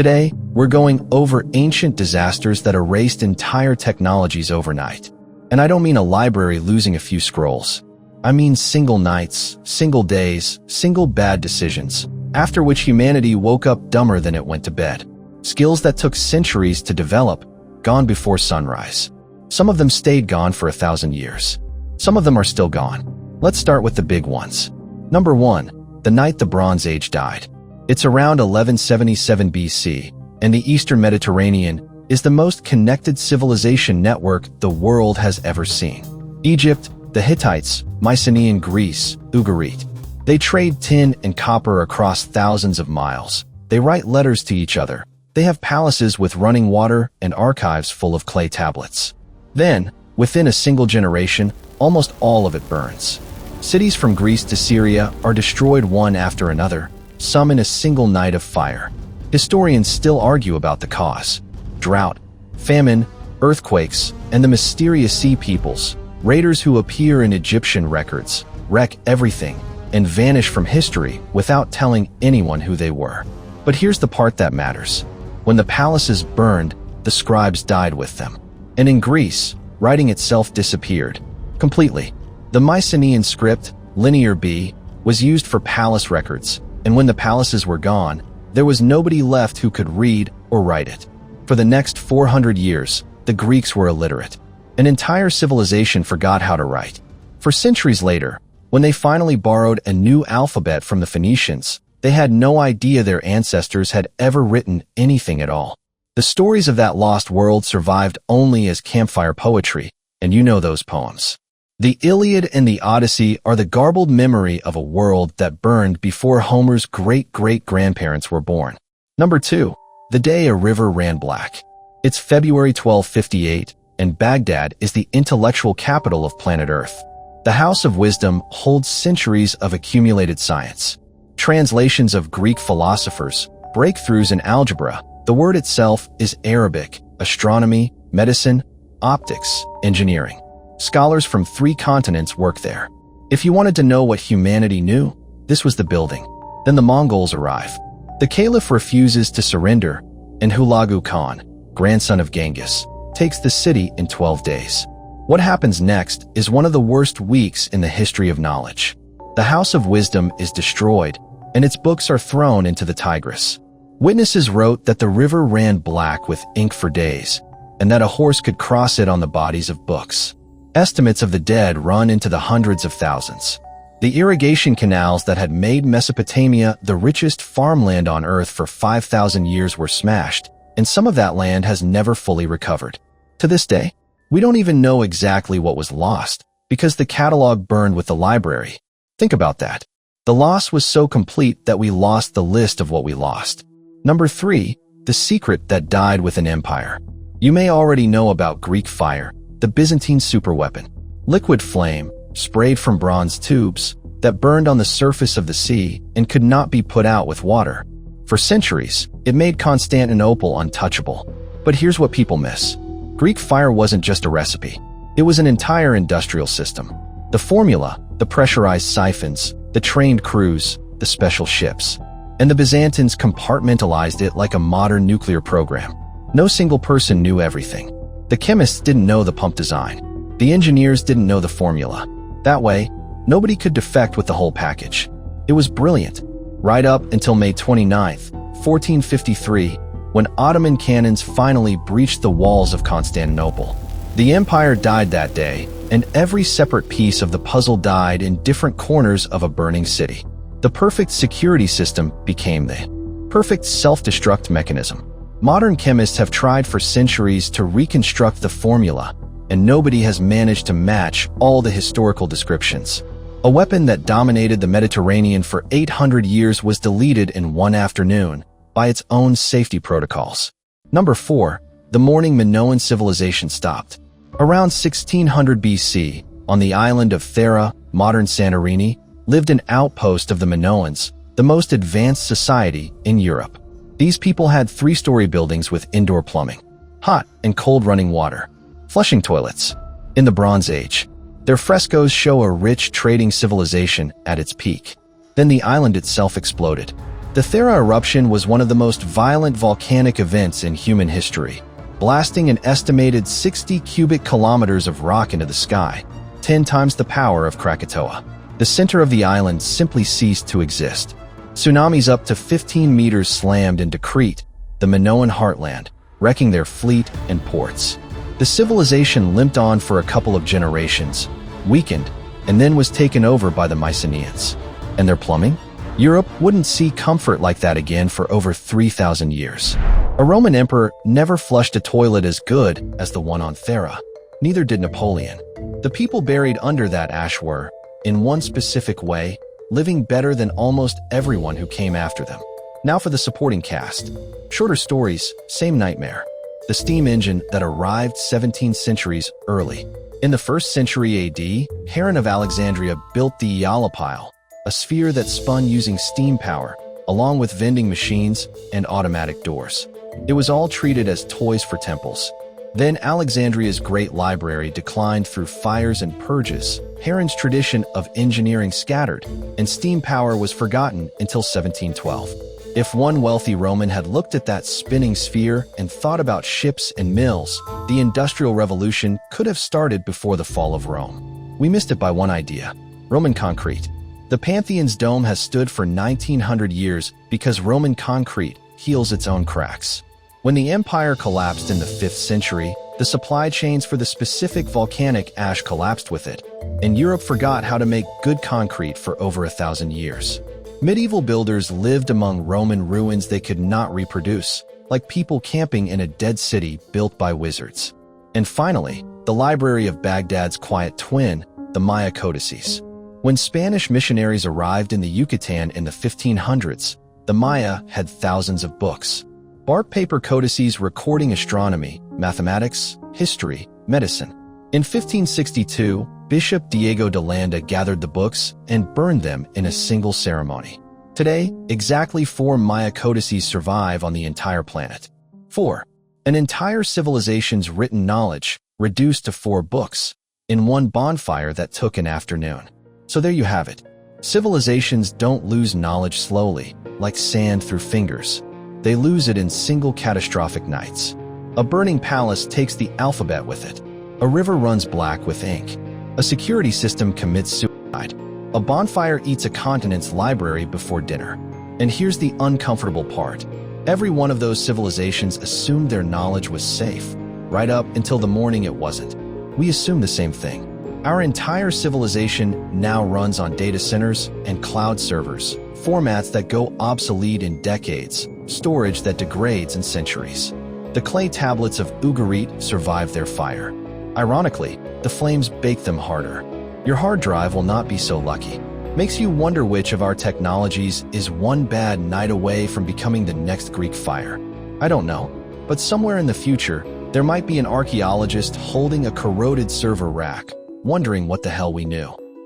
Today, we're going over ancient disasters that erased entire technologies overnight. And I don't mean a library losing a few scrolls. I mean single nights, single days, single bad decisions, after which humanity woke up dumber than it went to bed. Skills that took centuries to develop, gone before sunrise. Some of them stayed gone for 1,000 years. Some of them are still gone. Let's start with the big ones. Number 1, the night the Bronze Age died. It's around 1177 BC, and the Eastern Mediterranean is the most connected civilization network the world has ever seen. Egypt, the Hittites, Mycenaean Greece, Ugarit. They trade tin and copper across thousands of miles. They write letters to each other. They have palaces with running water and archives full of clay tablets. Then, within a single generation, almost all of it burns. Cities from Greece to Syria are destroyed one after another, some in a single night of fire. Historians still argue about the cause. Drought, famine, earthquakes, and the mysterious sea peoples, raiders who appear in Egyptian records, wreck everything and vanish from history without telling anyone who they were. But here's the part that matters. When the palaces burned, the scribes died with them. And in Greece, writing itself disappeared completely. The Mycenaean script, Linear B, was used for palace records, and when the palaces were gone, there was nobody left who could read or write it. For the next 400 years, the Greeks were illiterate. An entire civilization forgot how to write. For centuries later, when they finally borrowed a new alphabet from the Phoenicians, they had no idea their ancestors had ever written anything at all. The stories of that lost world survived only as campfire poetry, and you know those poems. The Iliad and the Odyssey are the garbled memory of a world that burned before Homer's great-great-grandparents were born. Number 2, the day a river ran black. It's February 1258, and Baghdad is the intellectual capital of planet Earth. The House of Wisdom holds centuries of accumulated science. Translations of Greek philosophers, breakthroughs in algebra. The word itself is Arabic, astronomy, medicine, optics, engineering. Scholars from 3 continents work there. If you wanted to know what humanity knew, this was the building. Then the Mongols arrive. The Caliph refuses to surrender, and Hulagu Khan, grandson of Genghis, takes the city in 12 days. What happens next is one of the worst weeks in the history of knowledge. The House of Wisdom is destroyed, and its books are thrown into the Tigris. Witnesses wrote that the river ran black with ink for days, and that a horse could cross it on the bodies of books. Estimates of the dead run into the hundreds of thousands. The irrigation canals that had made Mesopotamia the richest farmland on Earth for 5,000 years were smashed, and some of that land has never fully recovered. To this day, we don't even know exactly what was lost, because the catalog burned with the library. Think about that. The loss was so complete that we lost the list of what we lost. Number 3, the secret that died with an empire. You may already know about Greek fire, the Byzantine superweapon. Liquid flame, sprayed from bronze tubes, that burned on the surface of the sea and could not be put out with water. For centuries, it made Constantinople untouchable. But here's what people miss. Greek fire wasn't just a recipe. It was an entire industrial system. The formula, the pressurized siphons, the trained crews, the special ships. And the Byzantines compartmentalized it like a modern nuclear program. No single person knew everything. The chemists didn't know the pump design. The engineers didn't know the formula. That way, nobody could defect with the whole package. It was brilliant, right up until May 29th, 1453, when Ottoman cannons finally breached the walls of Constantinople. The empire died that day, and every separate piece of the puzzle died in different corners of a burning city. The perfect security system became the perfect self-destruct mechanism. Modern chemists have tried for centuries to reconstruct the formula, and nobody has managed to match all the historical descriptions. A weapon that dominated the Mediterranean for 800 years was deleted in one afternoon by its own safety protocols. Number 4, the morning Minoan civilization stopped. Around 1600 BC, on the island of Thera, modern Santorini, lived an outpost of the Minoans, the most advanced society in Europe. These people had 3-story buildings with indoor plumbing, hot and cold running water, flushing toilets. In the Bronze Age, their frescoes show a rich trading civilization at its peak. Then the island itself exploded. The Thera eruption was one of the most violent volcanic events in human history, blasting an estimated 60 cubic kilometers of rock into the sky, 10 times the power of Krakatoa. The center of the island simply ceased to exist. Tsunamis up to 15 meters slammed into Crete, the Minoan heartland, wrecking their fleet and ports. The civilization limped on for a couple of generations, weakened, and then was taken over by the Mycenaeans. And their plumbing? Europe wouldn't see comfort like that again for over 3,000 years. A Roman emperor never flushed a toilet as good as the one on Thera. Neither did Napoleon. The people buried under that ash were, in one specific way, living better than almost everyone who came after them. Now for the supporting cast. Shorter stories, same nightmare. The steam engine that arrived 17 centuries early. In the 1st century AD, Heron of Alexandria built the Eolipile, a sphere that spun using steam power, along with vending machines and automatic doors. It was all treated as toys for temples. Then Alexandria's great library declined through fires and purges. Heron's tradition of engineering scattered, and steam power was forgotten until 1712. If one wealthy Roman had looked at that spinning sphere and thought about ships and mills, the Industrial Revolution could have started before the fall of Rome. We missed it by one idea: Roman concrete. The Pantheon's dome has stood for 1900 years because Roman concrete heals its own cracks. When the empire collapsed in the 5th century, the supply chains for the specific volcanic ash collapsed with it, and Europe forgot how to make good concrete for over 1,000 years. Medieval builders lived among Roman ruins they could not reproduce, like people camping in a dead city built by wizards. And finally, the library of Baghdad's quiet twin, the Maya codices. When Spanish missionaries arrived in the Yucatan in the 1500s, the Maya had thousands of books. Bark paper codices recording astronomy, mathematics, history, medicine. In 1562, Bishop Diego de Landa gathered the books and burned them in a single ceremony. Today, exactly 4 Maya codices survive on the entire planet. 4. An entire civilization's written knowledge reduced to 4 books, in one bonfire that took an afternoon. So there you have it. Civilizations don't lose knowledge slowly, like sand through fingers. They lose it in single catastrophic nights. A burning palace takes the alphabet with it. A river runs black with ink. A security system commits suicide. A bonfire eats a continent's library before dinner. And here's the uncomfortable part. Every one of those civilizations assumed their knowledge was safe, right up until the morning it wasn't. We assume the same thing. Our entire civilization now runs on data centers and cloud servers, formats that go obsolete in decades, storage that degrades in centuries. The clay tablets of Ugarit survive their fire. Ironically, the flames bake them harder. Your hard drive will not be so lucky. Makes you wonder which of our technologies is one bad night away from becoming the next Greek fire. I don't know, but somewhere in the future, there might be an archaeologist holding a corroded server rack, wondering what the hell we knew.